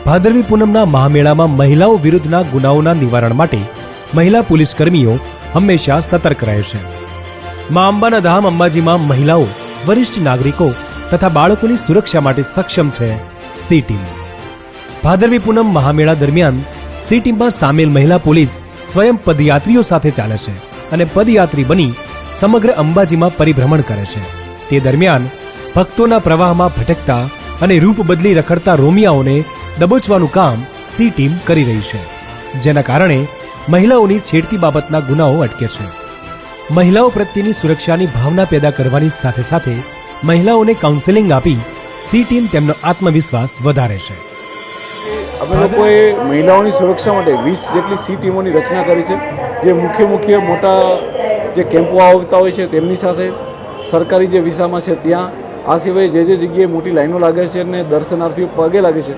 ભાદરવી પૂનમના મહામેળામાં મહિલાઓ વિરુદ્ધના ગુનાઓના નિવારણ માટે મહિલા પોલીસ કર્મીઓ હંમેશા સતર્ક રહે છે. મા અંબાના ધામ અંબાજીમાં મહિલાઓ, વરિષ્ઠ નાગરિકો તથા બાળકોની સુરક્ષા માટે સક્ષમ છે સી ટીમ. ભાદરવી પૂનમ મહામેળા દરમિયાન સી ટીમમાં સામેલ મહિલા પોલીસ સ્વયં પદયાત્રીઓ સાથે ચાલે છે અને પદયાત્રી બની સમગ્ર અંબાજીમાં પરિભ્રમણ કરે છે. તે દરમિયાન ભક્તોના પ્રવાહમાં ભટકતા અને રૂપ બદલી રખડતા રોમિયાઓને દબોચવાનું કામ સી ટીમ કરી રહી છે, જેના કારણે મહિલાઓની છેડતી બાબતના ગુનાઓ અટકે છે. મહિલાઓ પ્રત્યેની સુરક્ષાની ભાવના પેદા કરવાની સાથે સાથે મહિલાઓને કાઉન્સેલિંગ આપી સી ટીમ તેમનો આત્મવિશ્વાસ વધારે છે. અમે લોકોએ મહિલાઓની સુરક્ષા માટે 20 જેટલી સી ટીમોની રચના કરી છે, જે મુખ્ય મોટા જે કેમ્પો આવતા હોય છે તેમની સાથે, સરકારી જે વિસામાં છે ત્યાં, આ સિવાય જે જગ્યાએ મોટી લાઈનો લાગે છે અને દર્શનાર્થીઓ પગે લાગે છે